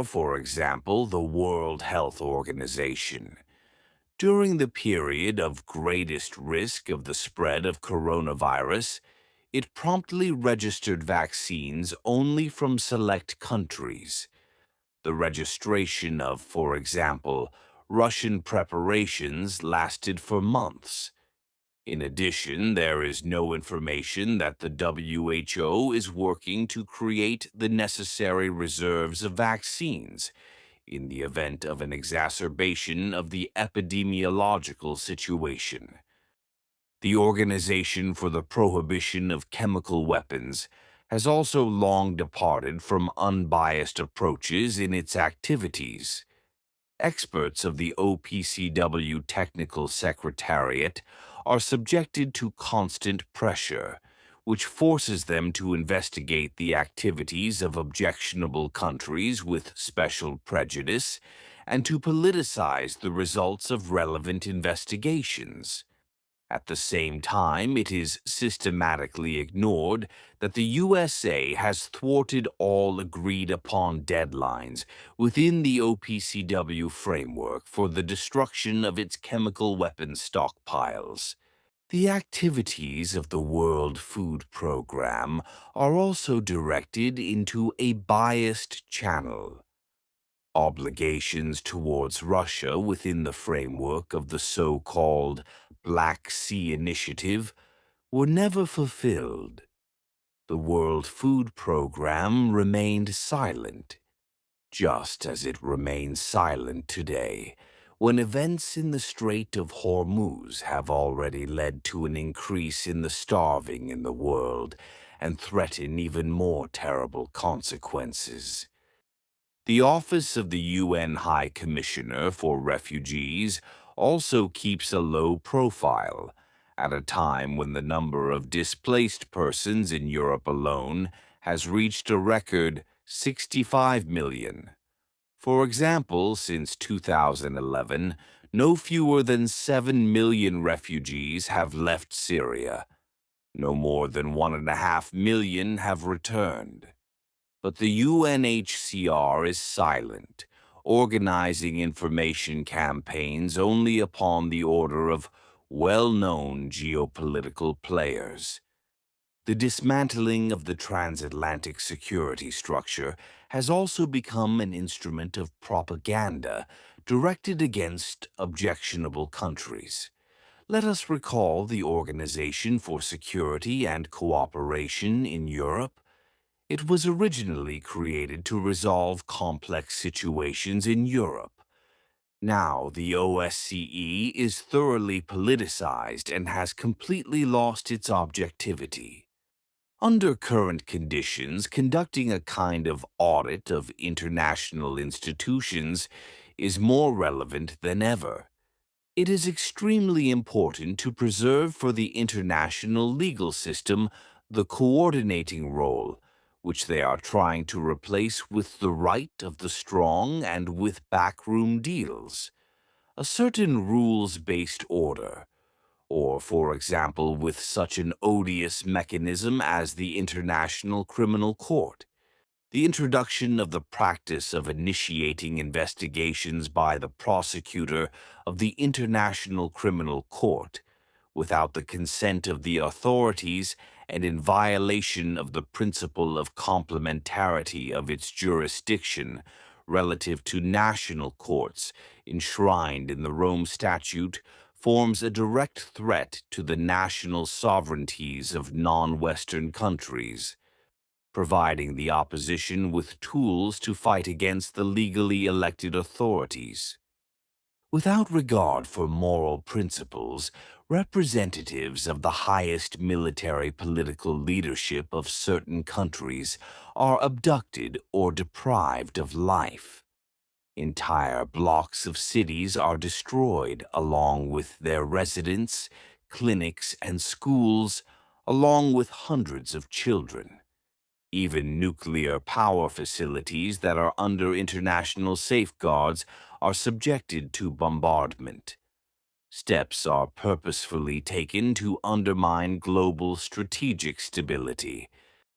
for example, the World Health Organization. During the period of greatest risk of the spread of coronavirus, it promptly registered vaccines only from select countries. The registration of, for example, Russian preparations lasted for months. In addition, there is no information that the WHO is working to create the necessary reserves of vaccines in the event of an exacerbation of the epidemiological situation. The Organization for the Prohibition of Chemical Weapons has also long departed from unbiased approaches in its activities. Experts of the OPCW Technical Secretariat are subjected to constant pressure, which forces them to investigate the activities of objectionable countries with special prejudice and to politicize the results of relevant investigations. At the same time, it is systematically ignored that the USA has thwarted all agreed-upon deadlines within the OPCW framework for the destruction of its chemical weapons stockpiles. The activities of the World Food Program are also directed into a biased channel. Obligations towards Russia within the framework of the so-called Black Sea Initiative were never fulfilled. The World Food Program remained silent, just as it remains silent today, when events in the Strait of Hormuz have already led to an increase in the starving in the world and threaten even more terrible consequences. The Office of the UN High Commissioner for Refugees also keeps a low profile, at a time when the number of displaced persons in Europe alone has reached a record 65 million. For example, since 2011, no fewer than 7 million refugees have left Syria. No more than 1.5 million have returned. But the UNHCR is silent, organizing information campaigns only upon the order of well-known geopolitical players. The dismantling of the transatlantic security structure has also become an instrument of propaganda directed against objectionable countries. Let us recall the Organization for Security and Cooperation in Europe. It was originally created to resolve complex situations in Europe. Now, the OSCE is thoroughly politicized and has completely lost its objectivity. Under current conditions, conducting a kind of audit of international institutions is more relevant than ever. It is extremely important to preserve for the international legal system the coordinating role, which they are trying to replace with the right of the strong and with backroom deals. A certain rules-based order, or, for example, with such an odious mechanism as the International Criminal Court. The introduction of the practice of initiating investigations by the prosecutor of the International Criminal Court without the consent of the authorities and in violation of the principle of complementarity of its jurisdiction relative to national courts enshrined in the Rome Statute forms a direct threat to the national sovereignties of non-Western countries, providing the opposition with tools to fight against the legally elected authorities. Without regard for moral principles, representatives of the highest military political leadership of certain countries are abducted or deprived of life. Entire blocks of cities are destroyed along with their residents, clinics, and schools, along with hundreds of children. Even nuclear power facilities that are under international safeguards are subjected to bombardment. Steps are purposefully taken to undermine global strategic stability.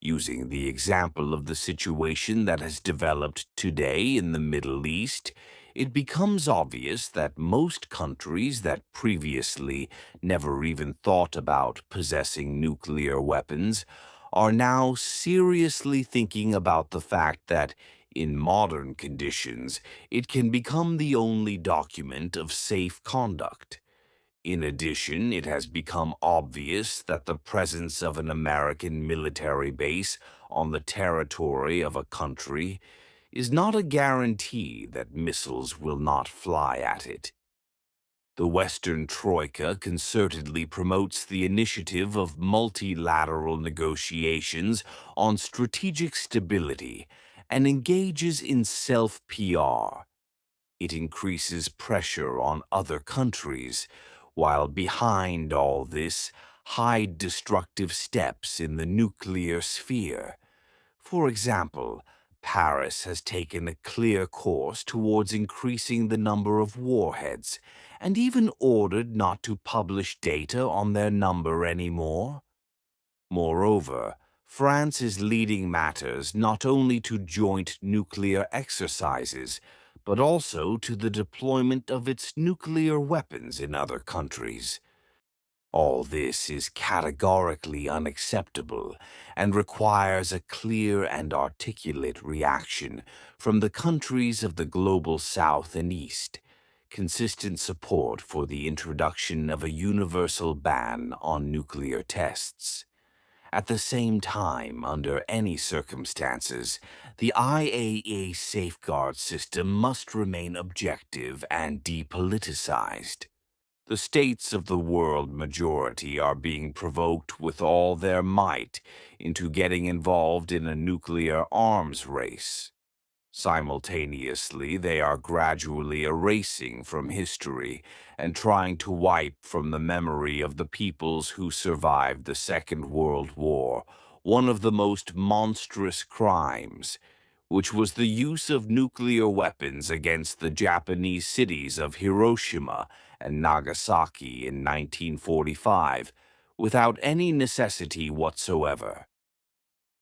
Using the example of the situation that has developed today in the Middle East, it becomes obvious that most countries that previously never even thought about possessing nuclear weapons are now seriously thinking about the fact that, in modern conditions, it can become the only document of safe conduct. In addition, it has become obvious that the presence of an American military base on the territory of a country is not a guarantee that missiles will not fly at it. The Western Troika concertedly promotes the initiative of multilateral negotiations on strategic stability and engages in self-PR. It increases pressure on other countries, while behind all this hide destructive steps in the nuclear sphere. For example, Paris has taken a clear course towards increasing the number of warheads, and even ordered not to publish data on their number anymore. Moreover, France is leading matters not only to joint nuclear exercises, but also to the deployment of its nuclear weapons in other countries. All this is categorically unacceptable and requires a clear and articulate reaction from the countries of the global South and East, consistent support for the introduction of a universal ban on nuclear tests. At the same time, under any circumstances, the IAEA safeguard system must remain objective and depoliticized. The states of the world majority are being provoked with all their might into getting involved in a nuclear arms race. Simultaneously, they are gradually erasing from history and trying to wipe from the memory of the peoples who survived the Second World War one of the most monstrous crimes, which was the use of nuclear weapons against the Japanese cities of Hiroshima and Nagasaki in 1945, without any necessity whatsoever.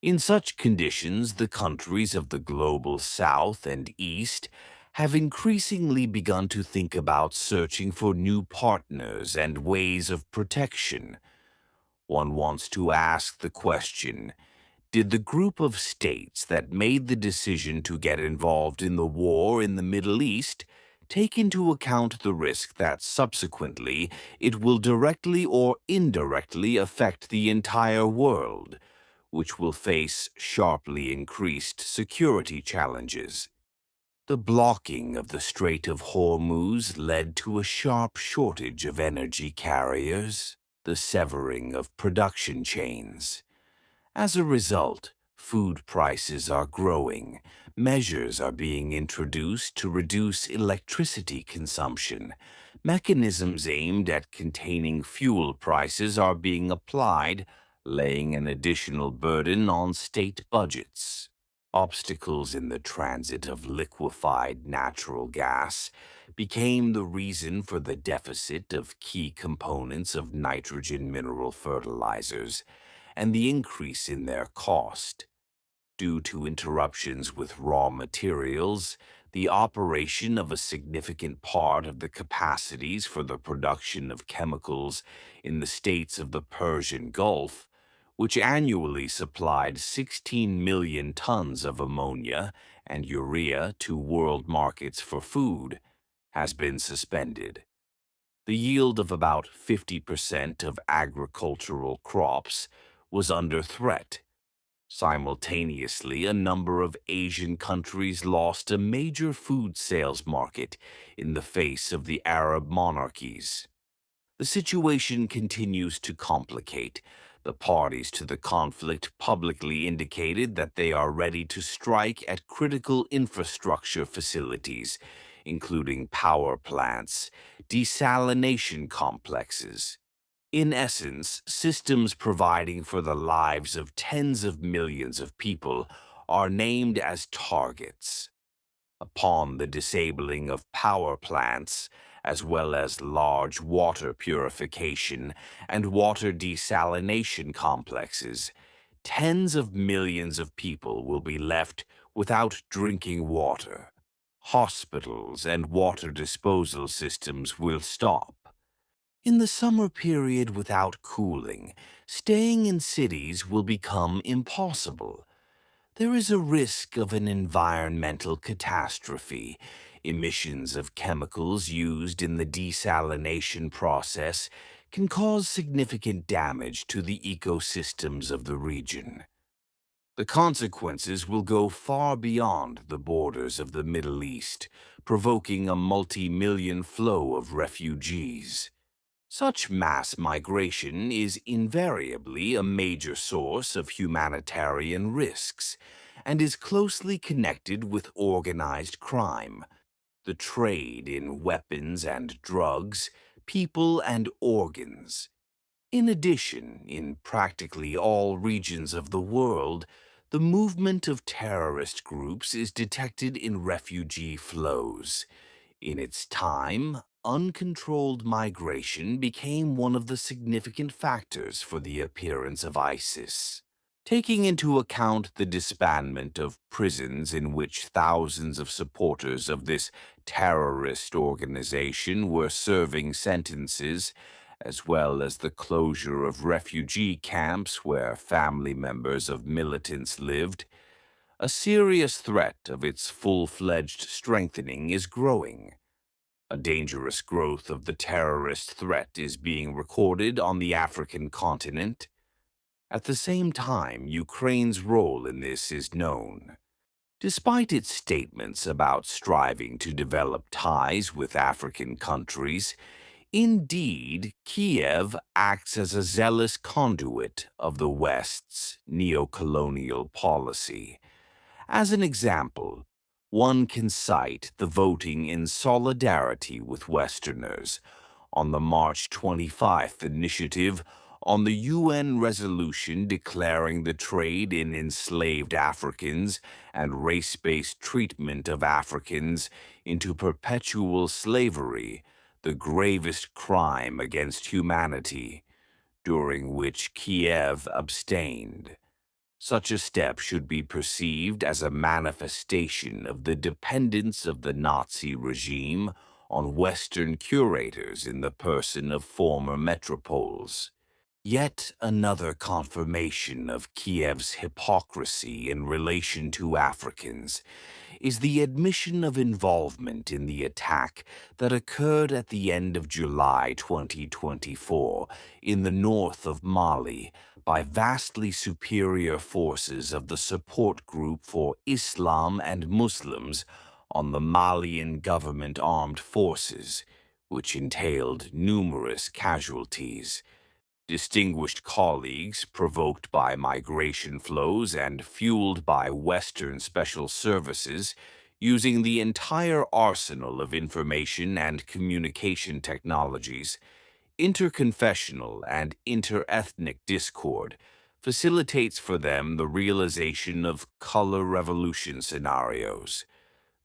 In such conditions, the countries of the global South and East have increasingly begun to think about searching for new partners and ways of protection. One wants to ask the question, did the group of states that made the decision to get involved in the war in the Middle East take into account the risk that subsequently it will directly or indirectly affect the entire world, which will face sharply increased security challenges? The blocking of the Strait of Hormuz led to a sharp shortage of energy carriers, the severing of production chains. As a result, food prices are growing, measures are being introduced to reduce electricity consumption, mechanisms aimed at containing fuel prices are being applied, laying an additional burden on state budgets. Obstacles in the transit of liquefied natural gas became the reason for the deficit of key components of nitrogen mineral fertilizers and the increase in their cost. Due to interruptions with raw materials, the operation of a significant part of the capacities for the production of chemicals in the states of the Persian Gulf, which annually supplied 16 million tons of ammonia and urea to world markets for food, has been suspended. The yield of about 50% of agricultural crops was under threat. Simultaneously, a number of Asian countries lost a major food sales market in the face of the Arab monarchies. The situation continues to complicate. The parties to the conflict publicly indicated that they are ready to strike at critical infrastructure facilities, including power plants, desalination complexes. In essence, systems providing for the lives of tens of millions of people are named as targets. Upon the disabling of power plants, as well as large water purification and water desalination complexes, tens of millions of people will be left without drinking water. Hospitals and water disposal systems will stop. In the summer period without cooling, staying in cities will become impossible. There is a risk of an environmental catastrophe. Emissions of chemicals used in the desalination process can cause significant damage to the ecosystems of the region. The consequences will go far beyond the borders of the Middle East, provoking a multi-million flow of refugees. Such mass migration is invariably a major source of humanitarian risks and is closely connected with organized crime, the trade in weapons and drugs, people and organs. In addition, in practically all regions of the world, the movement of terrorist groups is detected in refugee flows. In its time, uncontrolled migration became one of the significant factors for the appearance of ISIS. Taking into account the disbandment of prisons in which thousands of supporters of this terrorist organization were serving sentences, as well as the closure of refugee camps where family members of militants lived, a serious threat of its full-fledged strengthening is growing. A dangerous growth of the terrorist threat is being recorded on the African continent. At the same time, Ukraine's role in this is known. Despite its statements about striving to develop ties with African countries, indeed, Kiev acts as a zealous conduit of the West's neo-colonial policy. As an example, one can cite the voting in solidarity with Westerners on the March 25th initiative on the UN resolution declaring the trade in enslaved Africans and race-based treatment of Africans into perpetual slavery, the gravest crime against humanity, during which Kiev abstained. Such a step should be perceived as a manifestation of the dependence of the Nazi regime on Western curators in the person of former metropoles. Yet another confirmation of Kiev's hypocrisy in relation to Africans is the admission of involvement in the attack that occurred at the end of July 2024 in the north of Mali by vastly superior forces of the Support Group for Islam and Muslims on the Malian government armed forces, which entailed numerous casualties. Distinguished colleagues, provoked by migration flows and fueled by Western special services, using the entire arsenal of information and communication technologies, interconfessional and interethnic discord facilitates for them the realization of color revolution scenarios.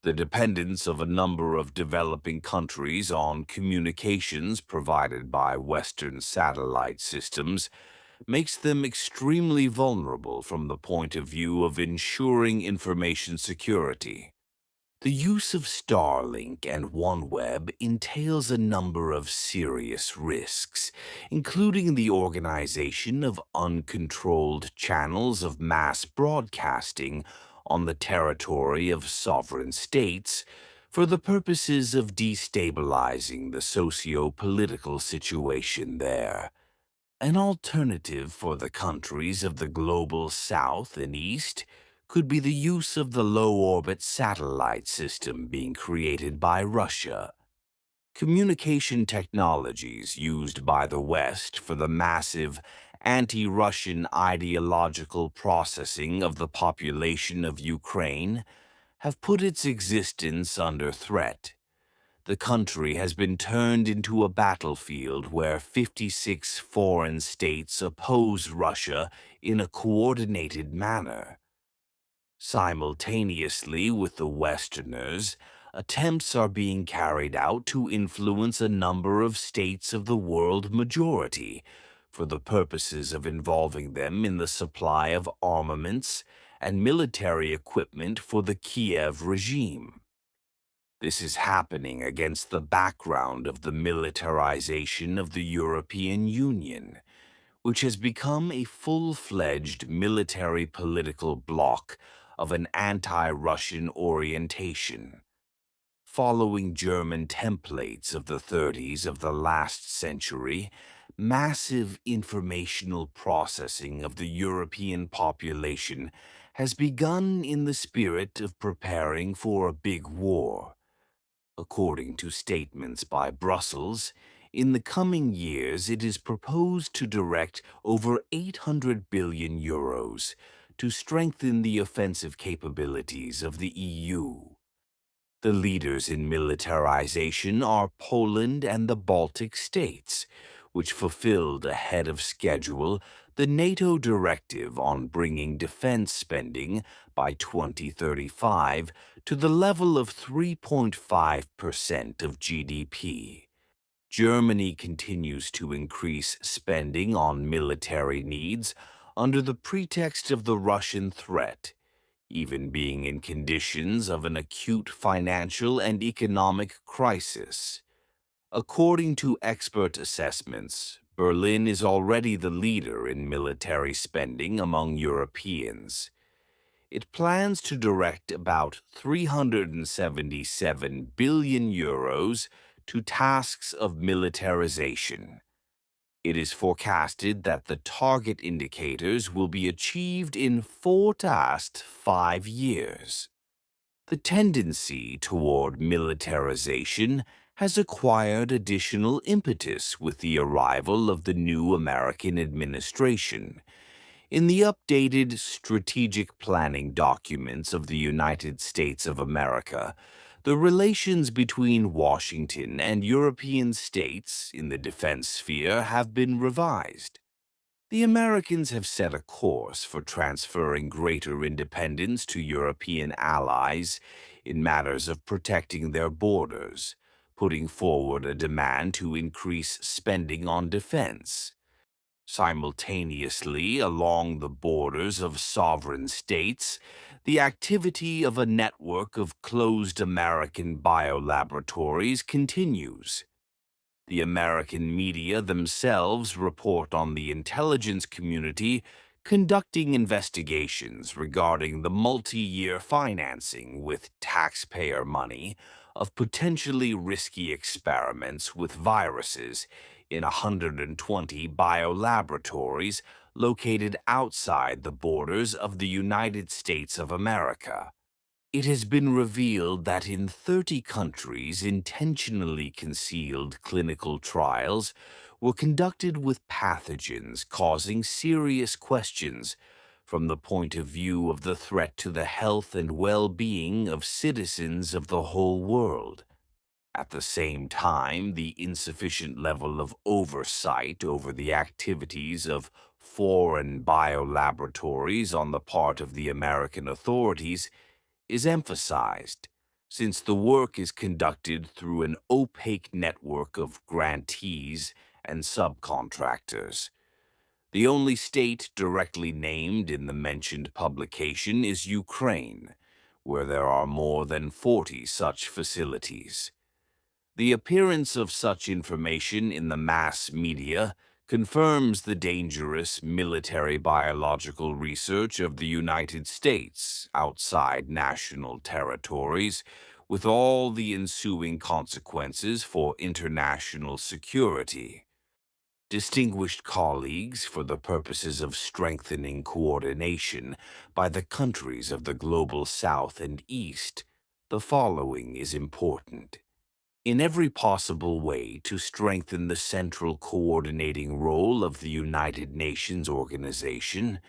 The dependence of a number of developing countries on communications provided by Western satellite systems makes them extremely vulnerable from the point of view of ensuring information security. The use of Starlink and OneWeb entails a number of serious risks, including the organization of uncontrolled channels of mass broadcasting on the territory of sovereign states for the purposes of destabilizing the socio-political situation there. An alternative for the countries of the global South and East could be the use of the low-orbit satellite system being created by Russia. Communication technologies used by the West for the massive anti-Russian ideological processing of the population of Ukraine have put its existence under threat. The country has been turned into a battlefield where 56 foreign states oppose Russia in a coordinated manner. Simultaneously with the Westerners, attempts are being carried out to influence a number of states of the world majority, for the purposes of involving them in the supply of armaments and military equipment for the Kiev regime. This is happening against the background of the militarization of the European Union, which has become a full-fledged military political bloc of an anti-Russian orientation. Following German templates of the 30s of the last century, massive informational processing of the European population has begun in the spirit of preparing for a big war. According to statements by Brussels, in the coming years it is proposed to direct over 800 billion euros to strengthen the offensive capabilities of the EU. The leaders in militarization are Poland and the Baltic states, which fulfilled ahead of schedule the NATO directive on bringing defense spending by 2035 to the level of 3.5% of GDP. Germany continues to increase spending on military needs under the pretext of the Russian threat, even being in conditions of an acute financial and economic crisis. According to expert assessments, Berlin is already the leader in military spending among Europeans. It plans to direct about 377 billion euros to tasks of militarization. It is forecasted that the target indicators will be achieved in 4 to 5 years. The tendency toward militarization has acquired additional impetus with the arrival of the new American administration. In the updated strategic planning documents of the United States of America, the relations between Washington and European states in the defense sphere have been revised. The Americans have set a course for transferring greater independence to European allies in matters of protecting their borders, putting forward a demand to increase spending on defense. Simultaneously, along the borders of sovereign states, the activity of a network of closed American biolaboratories continues. The American media themselves report on the intelligence community conducting investigations regarding the multi-year financing with taxpayer money of potentially risky experiments with viruses in 120 biolaboratories located outside the borders of the United States of America. It has been revealed that in 30 countries, intentionally concealed clinical trials were conducted with pathogens causing serious questions from the point of view of the threat to the health and well-being of citizens of the whole world. At the same time, the insufficient level of oversight over the activities of foreign biolaboratories on the part of the American authorities is emphasized, since the work is conducted through an opaque network of grantees and subcontractors. The only state directly named in the mentioned publication is Ukraine, where there are more than 40 such facilities. The appearance of such information in the mass media confirms the dangerous military biological research of the United States outside national territories, with all the ensuing consequences for international security. Distinguished colleagues, for the purposes of strengthening coordination by the countries of the global South and East, the following is important. In every possible way to strengthen the central coordinating role of the United Nations organization,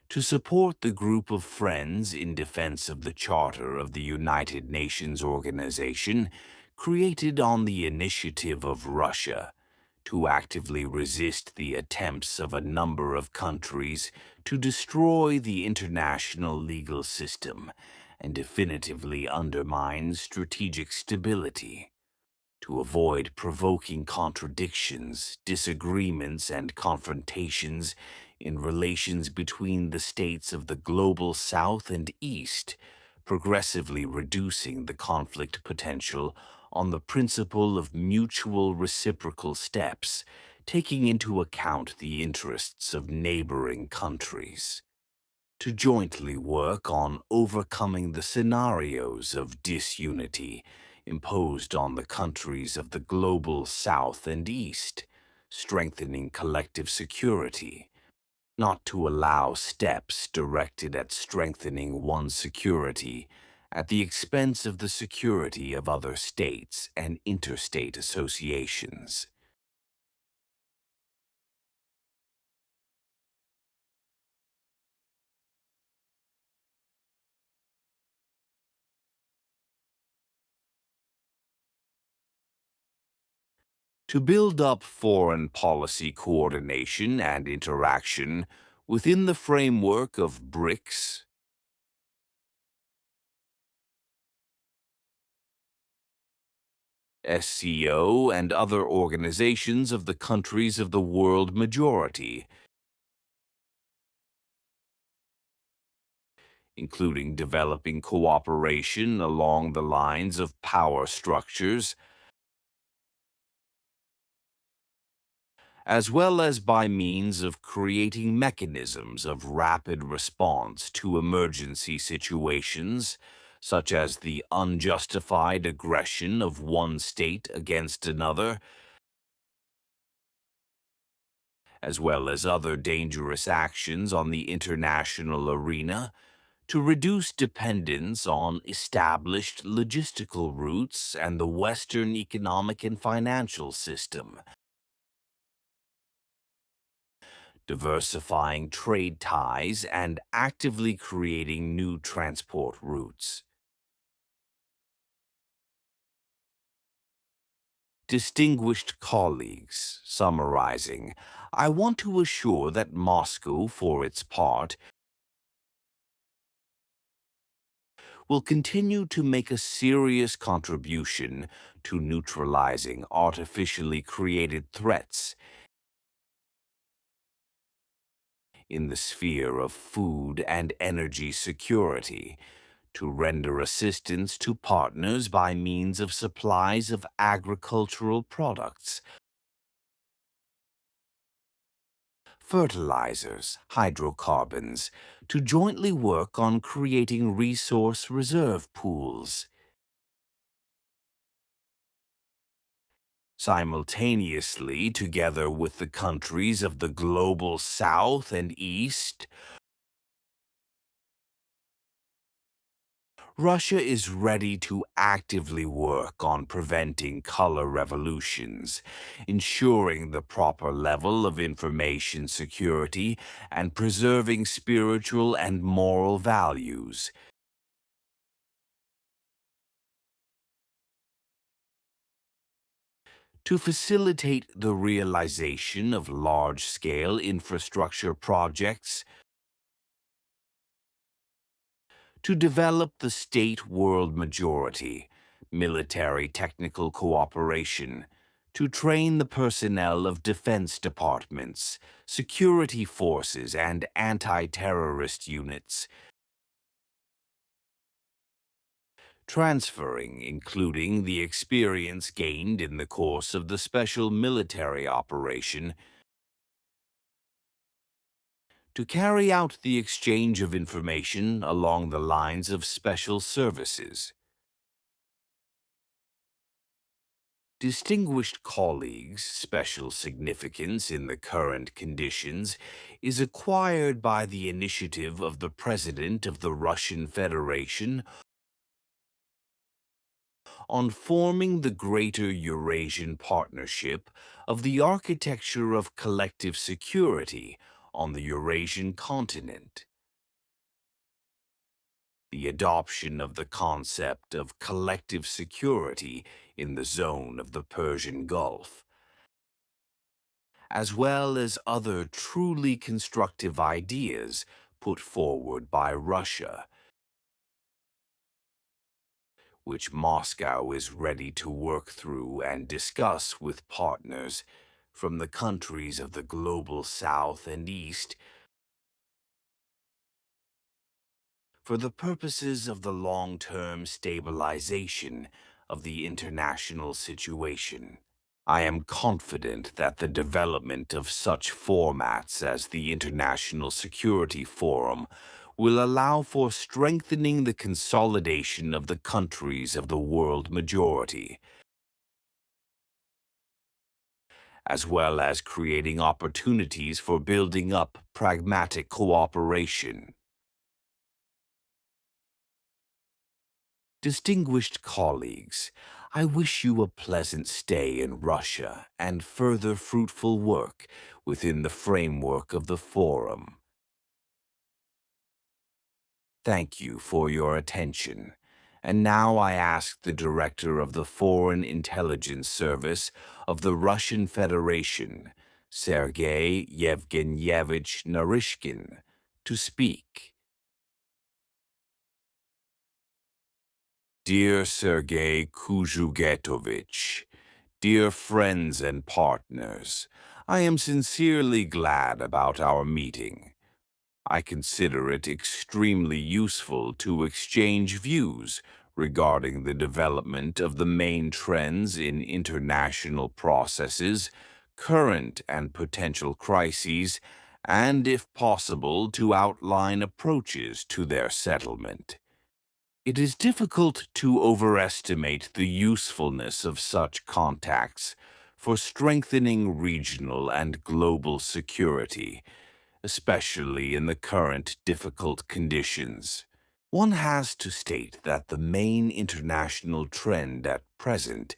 to support the group of friends in defense of the Charter of the United Nations organization, created on the initiative of Russia, to actively resist the attempts of a number of countries to destroy the international legal system and definitively undermine strategic stability. To avoid provoking contradictions, disagreements, and confrontations in relations between the states of the global South and East, progressively reducing the conflict potential on the principle of mutual reciprocal steps, taking into account the interests of neighboring countries. To jointly work on overcoming the scenarios of disunity imposed on the countries of the global South and East, strengthening collective security, not to allow steps directed at strengthening one's security at the expense of the security of other states and interstate associations. To build up foreign policy coordination and interaction within the framework of BRICS, SCO, and other organizations of the countries of the world majority, including developing cooperation along the lines of power structures, as well as by means of creating mechanisms of rapid response to emergency situations, such as the unjustified aggression of one state against another, as well as other dangerous actions on the international arena, to reduce dependence on established logistical routes and the Western economic and financial system, diversifying trade ties and actively creating new transport routes. Distinguished colleagues, summarizing, I want to assure that Moscow, for its part, will continue to make a serious contribution to neutralizing artificially created threats in the sphere of food and energy security, to render assistance to partners by means of supplies of agricultural products, fertilizers, hydrocarbons, to jointly work on creating resource reserve pools. Simultaneously, together with the countries of the global South and East, Russia is ready to actively work on preventing color revolutions, ensuring the proper level of information security, and preserving spiritual and moral values. To facilitate the realization of large-scale infrastructure projects, to develop the state world majority, military technical cooperation, to train the personnel of defense departments, security forces, and anti-terrorist units, transferring, including the experience gained in the course of the special military operation, to carry out the exchange of information along the lines of special services. Distinguished colleagues, special significance in the current conditions is acquired by the initiative of the President of the Russian Federation on forming the Greater Eurasian Partnership of the architecture of collective security on the Eurasian continent. The adoption of the concept of collective security in the zone of the Persian Gulf, as well as other truly constructive ideas put forward by Russia, which Moscow is ready to work through and discuss with partners from the countries of the global South and East for the purposes of the long-term stabilization of the international situation. I am confident that the development of such formats as the International Security Forum will allow for strengthening the consolidation of the countries of the world majority, as well as creating opportunities for building up pragmatic cooperation. Distinguished colleagues, I wish you a pleasant stay in Russia and further fruitful work within the framework of the Forum. Thank you for your attention. And now I ask the Director of the Foreign Intelligence Service of the Russian Federation, Sergei Yevgenyevich Narishkin, to speak. Dear Sergei Kuzhugetovich, dear friends and partners, I am sincerely glad about our meeting. I consider it extremely useful to exchange views regarding the development of the main trends in international processes, current and potential crises, and, if possible, to outline approaches to their settlement. It is difficult to overestimate the usefulness of such contacts for strengthening regional and global security, especially in the current difficult conditions. One has to state that the main international trend at present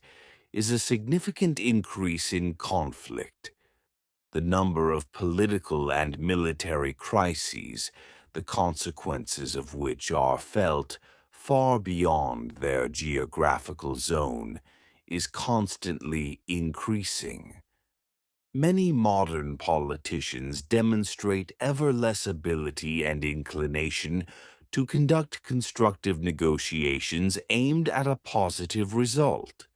is a significant increase in conflict. The number of political and military crises, the consequences of which are felt far beyond their geographical zone, is constantly increasing. Many modern politicians demonstrate ever less ability and inclination to conduct constructive negotiations aimed at a positive result.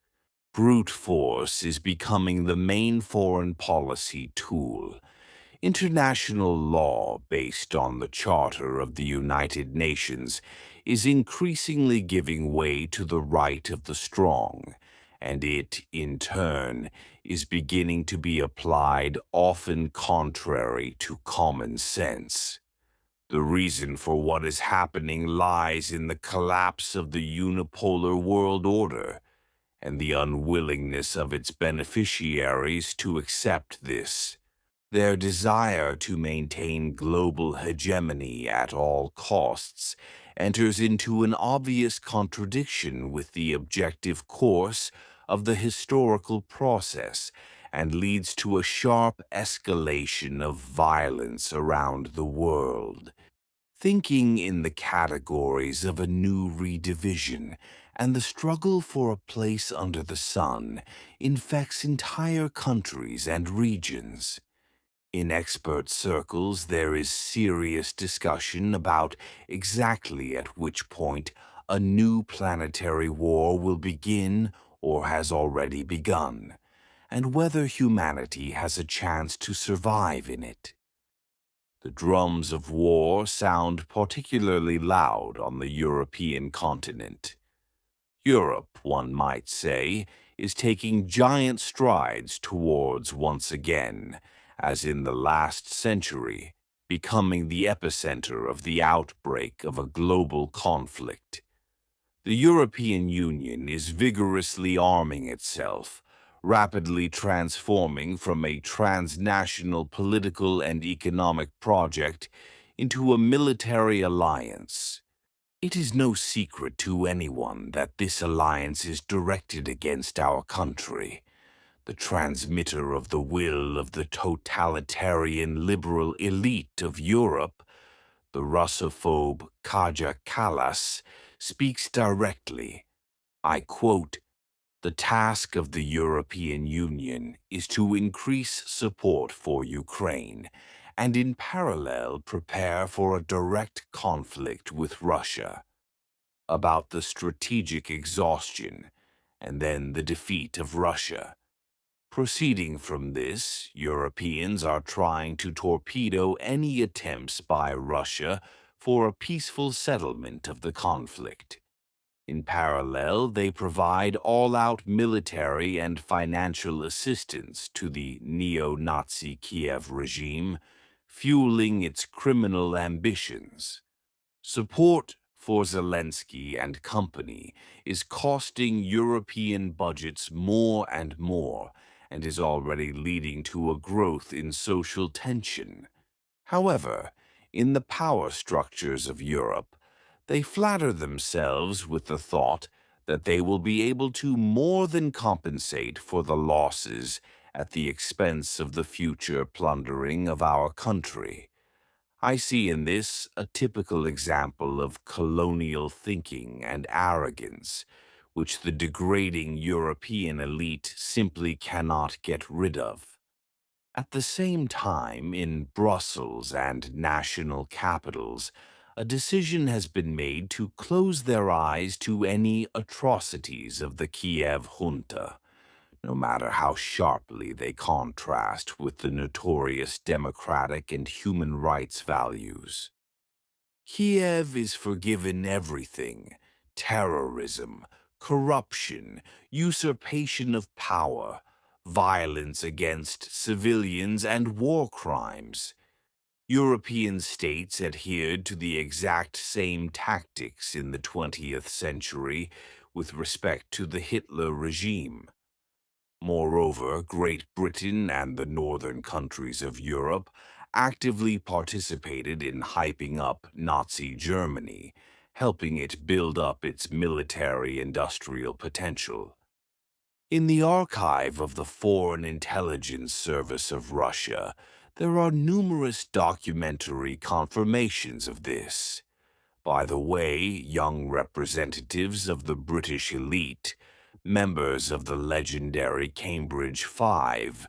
Brute force is becoming the main foreign policy tool. International law, based on the Charter of the United Nations, is increasingly giving way to the right of the strong, and it, in turn, is beginning to be applied often contrary to common sense. The reason for what is happening lies in the collapse of the unipolar world order and the unwillingness of its beneficiaries to accept this. Their desire to maintain global hegemony at all costs enters into an obvious contradiction with the objective course of the historical process and leads to a sharp escalation of violence around the world. Thinking in the categories of a new redivision and the struggle for a place under the sun infects entire countries and regions. In expert circles, there is serious discussion about exactly at which point a new planetary war will begin or has already begun, and whether humanity has a chance to survive in it. The drums of war sound particularly loud on the European continent. Europe, one might say, is taking giant strides towards once again, as in the last century, becoming the epicenter of the outbreak of a global conflict. The European Union is vigorously arming itself, rapidly transforming from a transnational political and economic project into a military alliance. It is no secret to anyone that this alliance is directed against our country, the transmitter of the will of the totalitarian liberal elite of Europe. The Russophobe Kaja Kallas speaks directly. I quote, "The task of the European Union is to increase support for Ukraine and in parallel prepare for a direct conflict with Russia." about the strategic exhaustion and then the defeat of Russia. Proceeding from this, Europeans are trying to torpedo any attempts by Russia for a peaceful settlement of the conflict. In parallel, they provide all-out military and financial assistance to the neo-Nazi Kiev regime, fueling its criminal ambitions. Support for Zelensky and company is costing European budgets more and is already leading to a growth in social tension. However, in the power structures of Europe, they flatter themselves with the thought that they will be able to more than compensate for the losses at the expense of the future plundering of our country. I see in this a typical example of colonial thinking and arrogance, which the degrading European elite simply cannot get rid of. At the same time, in Brussels and national capitals, a decision has been made to close their eyes to any atrocities of the Kiev junta, no matter how sharply they contrast with the notorious democratic and human rights values. Kiev is forgiven everything: terrorism, corruption, usurpation of power, violence against civilians, and war crimes. European states adhered to the exact same tactics in the 20th century with respect to the Hitler regime. Moreover, Great Britain and the northern countries of Europe actively participated in hyping up Nazi Germany, helping it build up its military-industrial potential. In the archive of the Foreign Intelligence Service of Russia, there are numerous documentary confirmations of this. By the way, young representatives of the British elite, members of the legendary Cambridge Five,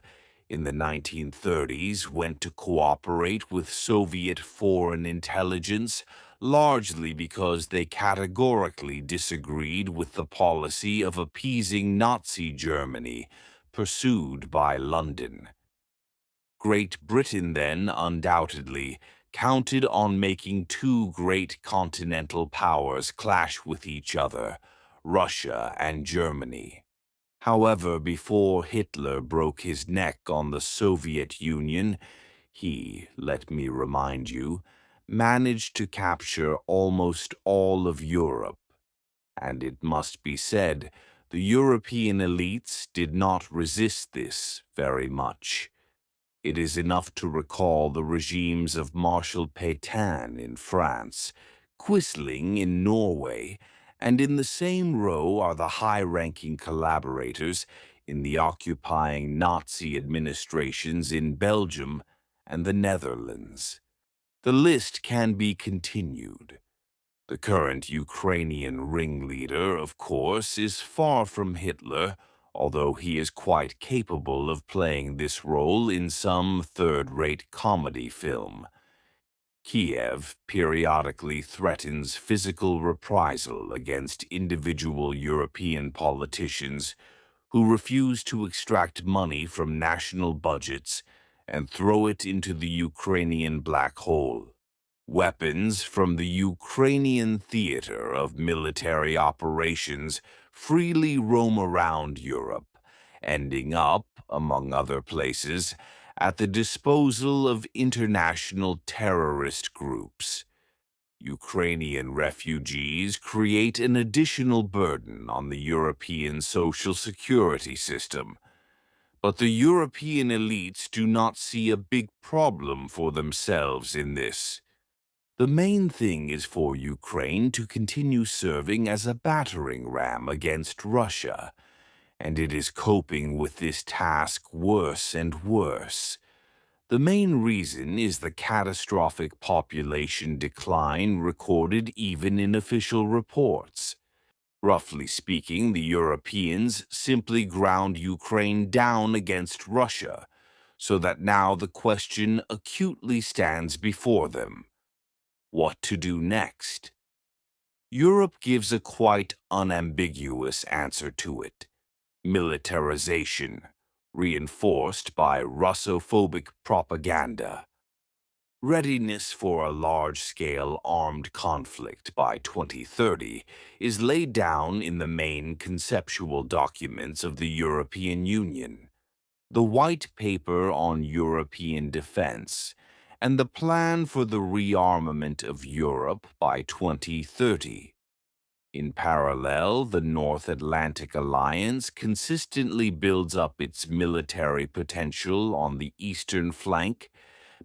in the 1930s went to cooperate with Soviet foreign intelligence largely because they categorically disagreed with the policy of appeasing Nazi Germany pursued by London. Great Britain then, undoubtedly, counted on making two great continental powers clash with each other, Russia and Germany. However, before Hitler broke his neck on the Soviet Union, he, let me remind you, managed to capture almost all of Europe. And it must be said, the European elites did not resist this very much. It is enough to recall the regimes of Marshal Pétain in France, Quisling in Norway, and in the same row are the high-ranking collaborators in the occupying Nazi administrations in Belgium and the Netherlands. The list can be continued. The current Ukrainian ringleader, of course, is far from Hitler, although he is quite capable of playing this role in some third-rate comedy film. Kiev periodically threatens physical reprisal against individual European politicians who refuse to extract money from national budgets and throw it into the Ukrainian black hole. Weapons from the Ukrainian theater of military operations freely roam around Europe, ending up, among other places, at the disposal of international terrorist groups. Ukrainian refugees create an additional burden on the European social security system. But the European elites do not see a big problem for themselves in this. The main thing is for Ukraine to continue serving as a battering ram against Russia, and it is coping with this task worse and worse. The main reason is the catastrophic population decline recorded even in official reports. Roughly speaking, the Europeans simply ground Ukraine down against Russia, so that now the question acutely stands before them: what to do next? Europe gives a quite unambiguous answer to it: militarization, reinforced by Russophobic propaganda. Readiness for a large-scale armed conflict by 2030 is laid down in the main conceptual documents of the European Union: the White Paper on European Defense and the Plan for the Rearmament of Europe by 2030. In parallel, the North Atlantic Alliance consistently builds up its military potential on the eastern flank,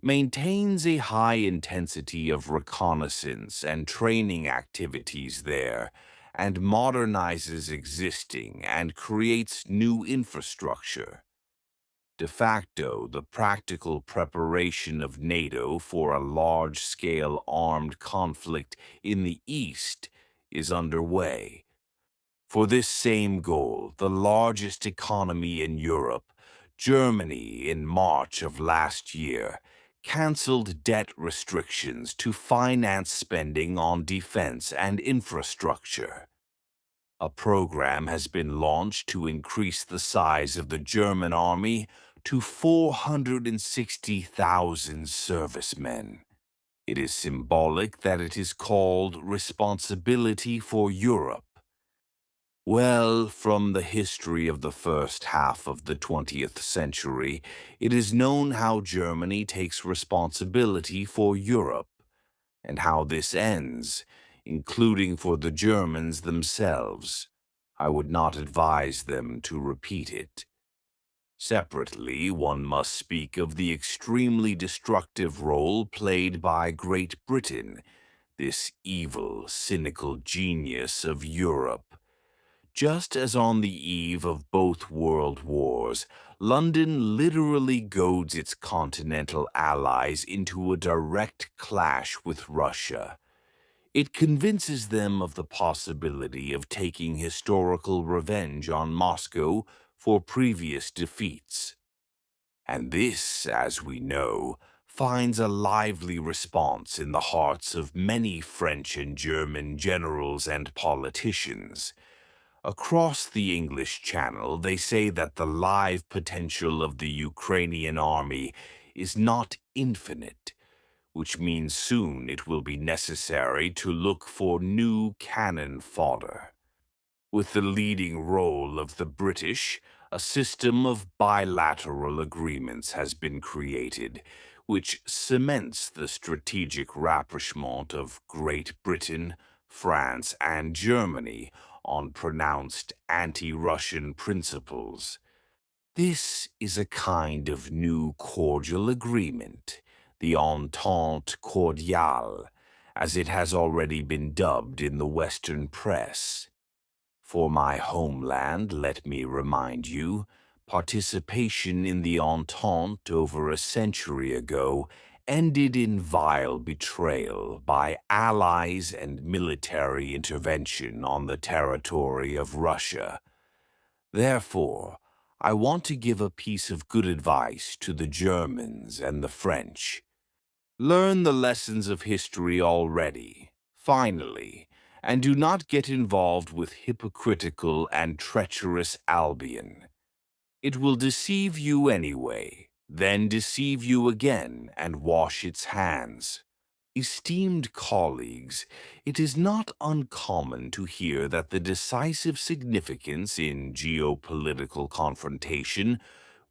maintains a high intensity of reconnaissance and training activities there, and modernizes existing and creates new infrastructure. De facto, the practical preparation of NATO for a large-scale armed conflict in the East is underway. For this same goal, the largest economy in Europe, Germany, in March of last year, canceled debt restrictions to finance spending on defense and infrastructure. A program has been launched to increase the size of the German army to 460,000 servicemen. It is symbolic that it is called Responsibility for Europe. Well, from the history of the first half of the 20th century, it is known how Germany takes responsibility for Europe, and how this ends, including for the Germans themselves. I would not advise them to repeat it. Separately, one must speak of the extremely destructive role played by Great Britain, this evil, cynical genius of Europe. Just as on the eve of both world wars, London literally goads its continental allies into a direct clash with Russia. It convinces them of the possibility of taking historical revenge on Moscow for previous defeats. And this, as we know, finds a lively response in the hearts of many French and German generals and politicians. Across the English Channel, they say that the live potential of the Ukrainian army is not infinite, which means soon it will be necessary to look for new cannon fodder. With the leading role of the British, a system of bilateral agreements has been created, which cements the strategic rapprochement of Great Britain, France, and Germany on pronounced anti-Russian principles. This is a kind of new cordial agreement, the Entente Cordiale, as it has already been dubbed in the Western press. For my homeland, let me remind you, participation in the Entente over a century ago ended in vile betrayal by allies and military intervention on the territory of Russia. Therefore, I want to give a piece of good advice to the Germans and the French. Learn the lessons of history already, finally, and do not get involved with hypocritical and treacherous Albion. It will deceive you anyway, then deceive you again and wash its hands. Esteemed colleagues, it is not uncommon to hear that the decisive significance in geopolitical confrontation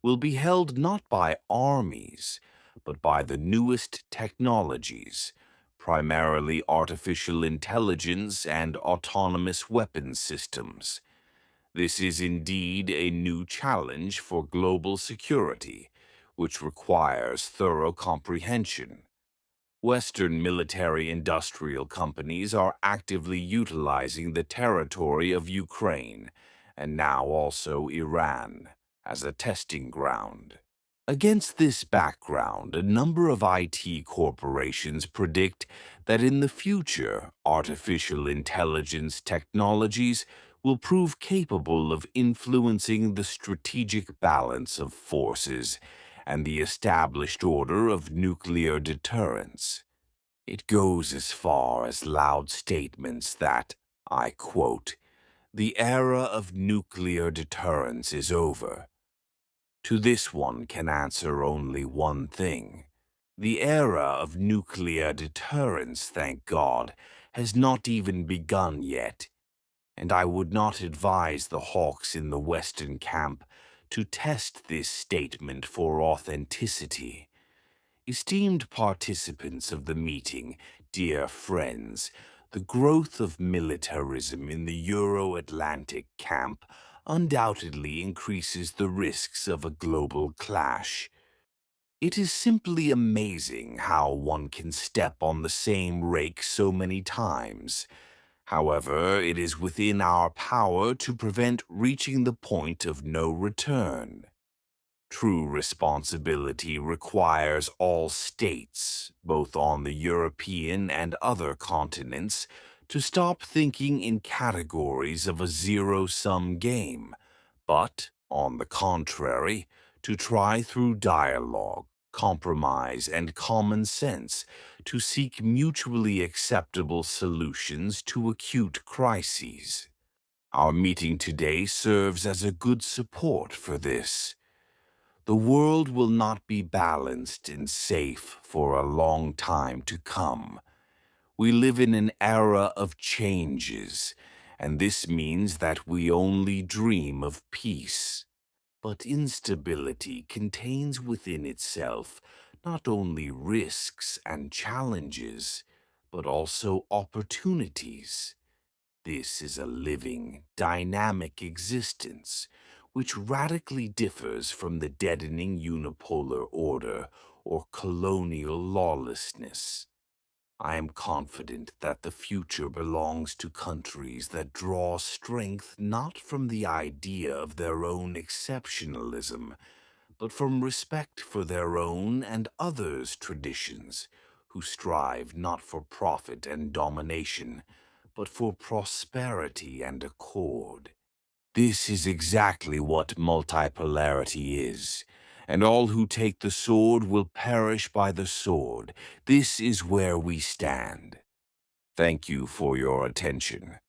will be held not by armies, but by the newest technologies, primarily artificial intelligence and autonomous weapons systems. This is indeed a new challenge for global security, which requires thorough comprehension. Western military-industrial companies are actively utilizing the territory of Ukraine, and now also Iran, as a testing ground. Against this background, a number of IT corporations predict that in the future, artificial intelligence technologies will prove capable of influencing the strategic balance of forces and the established order of nuclear deterrence. It goes as far as loud statements that, I quote, "The era of nuclear deterrence is over." To this one can answer only one thing. The era of nuclear deterrence, thank God, has not even begun yet, and I would not advise the hawks in the Western camp to test this statement for authenticity. Esteemed participants of the meeting, dear friends, the growth of militarism in the Euro-Atlantic camp undoubtedly increases the risks of a global clash. It is simply amazing how one can step on the same rake so many times. However, it is within our power to prevent reaching the point of no return. True responsibility requires all states, both on the European and other continents, to stop thinking in categories of a zero-sum game, but, on the contrary, to try through dialogue, compromise, and common sense to seek mutually acceptable solutions to acute crises. Our meeting today serves as a good support for this. The world will not be balanced and safe for a long time to come. We live in an era of changes, and this means that we only dream of peace. But instability contains within itself not only risks and challenges, but also opportunities. This is a living, dynamic existence, which radically differs from the deadening unipolar order or colonial lawlessness. I am confident that the future belongs to countries that draw strength not from the idea of their own exceptionalism, but from respect for their own and others' traditions, who strive not for profit and domination, but for prosperity and accord. This is exactly what multipolarity is, and all who take the sword will perish by the sword. This is where we stand. Thank you for your attention.